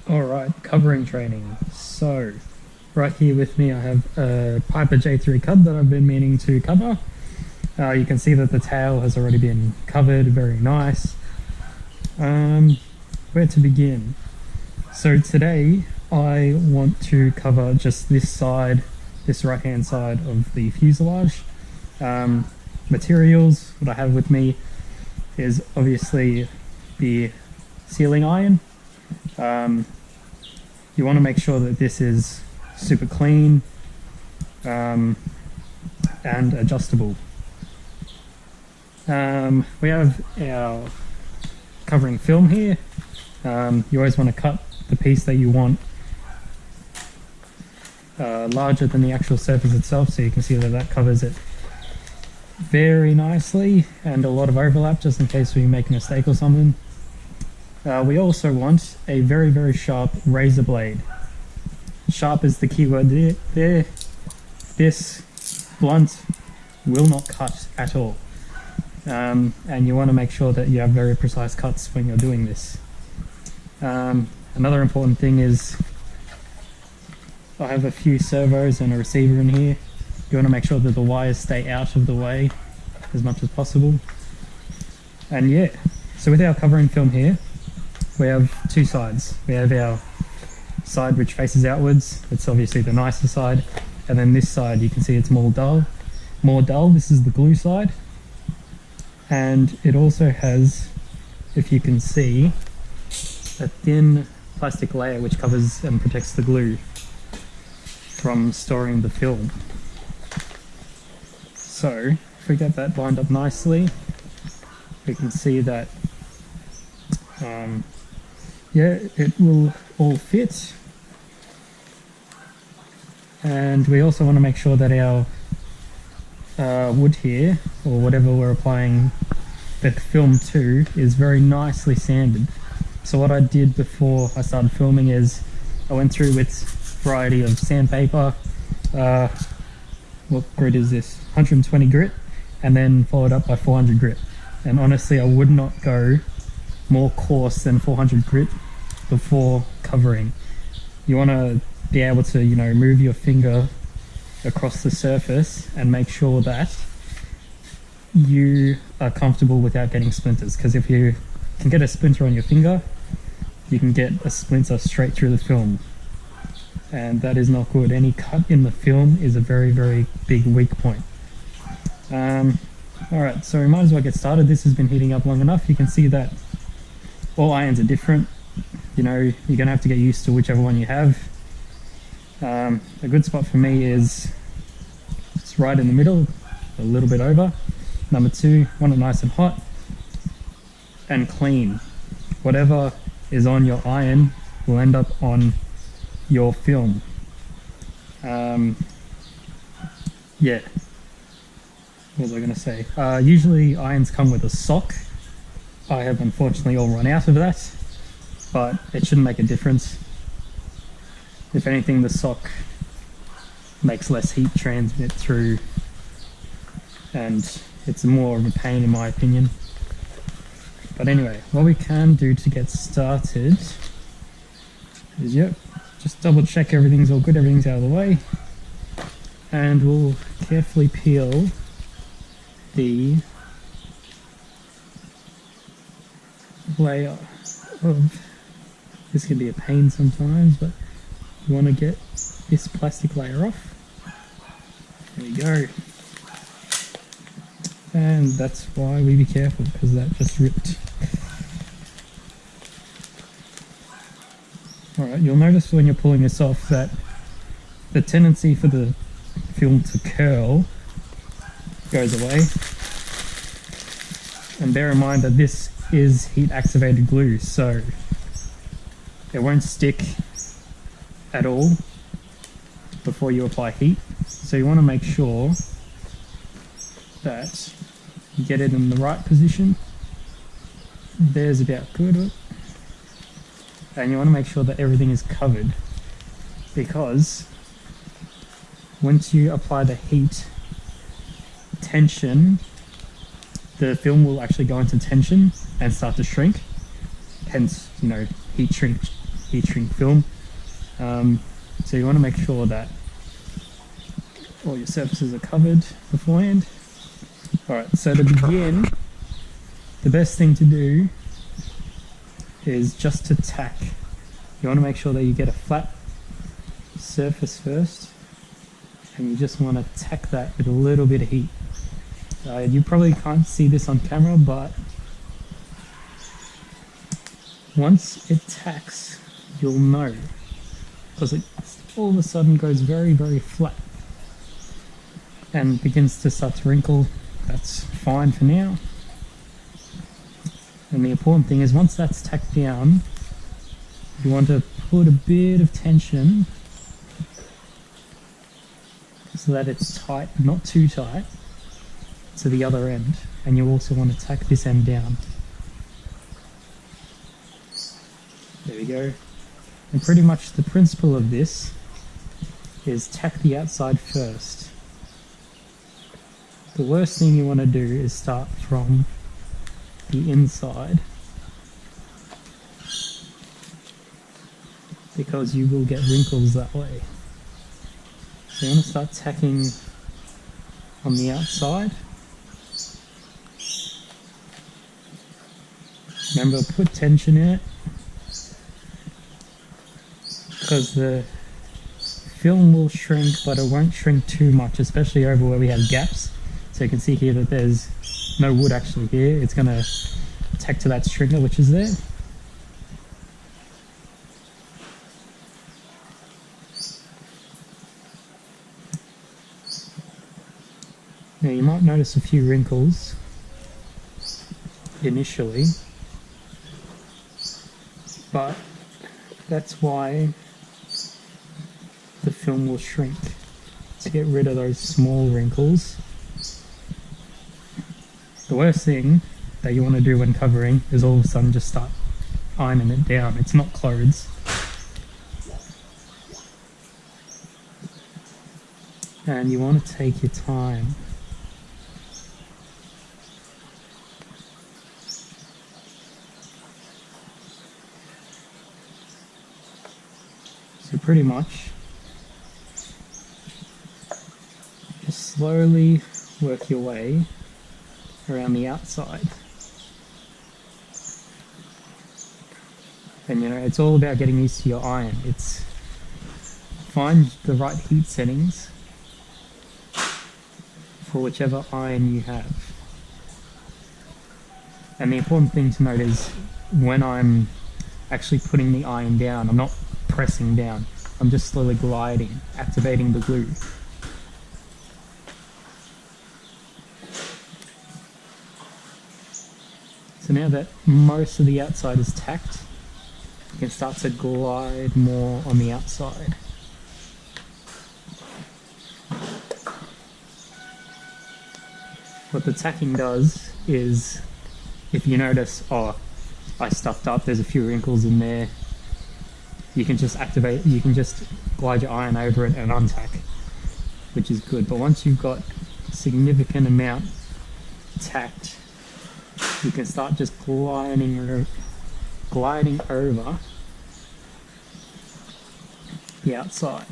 Alright, covering training. So, right here with me I have a Piper J3 cub that I've been meaning to cover. You can see that the tail has already been covered, very nice. Where to begin? So today I want to cover just this side, this right hand side of the fuselage. Materials, what I have with me is obviously the sealing iron. You want to make sure that this is super clean and adjustable. We have our covering film here. You always want to cut the piece that you want larger than the actual surface itself, so you can see that that covers it very nicely, and a lot of overlap just in case we make a mistake or something. We also want a very sharp razor blade. Sharp is the key word there. This blunt will not cut at all. And you want to make sure that you have very precise cuts when you're doing this. Another important thing is I have a few servos and a receiver in here. You want to make sure that the wires stay out of the way as much as possible. And yeah, so with our covering film here, we have two sides. We have our side which faces outwards. It's obviously the nicer side. And then this side, you can see it's more dull. This is the glue side. And it also has, if you can see, a thin plastic layer which covers and protects the glue from storing the film. So if we get that lined up nicely, we can see that yeah, it will all fit. And we also want to make sure that our wood here, or whatever we're applying the film to, is very nicely sanded. So what I did before I started filming is I went through with a variety of sandpaper. What grit is this? 120 grit, and then followed up by 400 grit. And honestly, I would not go more coarse than 400 grit before covering. You want to be able to, move your finger across the surface and make sure that you are comfortable without getting splinters, because if you can get a splinter on your finger, you can get a splinter straight through the film, and that is not good. Any cut in the film is a very big weak point. Alright, so we might as well get started. This has been heating up long enough. You can see that all irons are different. You're gonna have to get used to whichever one you have. A good spot for me is it's right in the middle, a little bit over. Number two, want it nice and hot and clean. Whatever is on your iron will end up on your film. Yeah, what was I gonna say? Usually irons come with a sock. I have unfortunately all run out of that, but it shouldn't make a difference. If anything, the sock makes less heat transmit through, and it's more of a pain in my opinion. But anyway, what we can do to get started is, just double check everything's all good, everything's out of the way, and we'll carefully peel the layer of, this can be a pain sometimes, but you want to get this plastic layer off. There we go. And that's why we be careful, because that just ripped. Alright, you'll notice when you're pulling this off that the tendency for the film to curl goes away. And bear in mind that this is heat activated glue, so it won't stick at all before you apply heat. So you want to make sure that you get it in the right position. There's about good. And you want to make sure that everything is covered, because once you apply the heat, tension, the film will actually go into tension and start to shrink. Hence, heat heat shrink film. So you want to make sure that all your surfaces are covered beforehand. Alright, so to begin, the best thing to do is just to tack. You want to make sure that you get a flat surface first, and you just want to tack that with a little bit of heat. You probably can't see this on camera, but once it tacks, you'll know, because it all of a sudden goes very, very flat and begins to start to wrinkle. That's fine for now. And the important thing is, once that's tacked down, you want to put a bit of tension so that it's tight, not too tight, to the other end. And you also want to tack this end down. There we go. And pretty much the principle of this is tack the outside first. The worst thing you want to do is start from the inside, because you will get wrinkles that way. So you want to start tacking on the outside. Remember, put tension in it, because the film will shrink, but it won't shrink too much, especially over where we have gaps. So you can see here that there's no wood actually here. It's going to tack to that stringer which is there. Now you might notice a few wrinkles initially, but that's why the film will shrink, to get rid of those small wrinkles. The worst thing that you want to do when covering is all of a sudden just start ironing it down. It's not clothes. And you want to take your time. So pretty much just slowly work your way around the outside. And you know, it's all about getting used to your iron. It's find the right heat settings for whichever iron you have. And the important thing to note is, when I'm actually putting the iron down, I'm not pressing down, I'm just slowly gliding, activating the glue. So now that most of the outside is tacked, you can start to glide more on the outside. What the tacking does is, if you notice, oh, I stuffed up, there's a few wrinkles in there, you can just glide your iron over it and untack, which is good. But once you've got a significant amount tacked, you can start just gliding over the outside.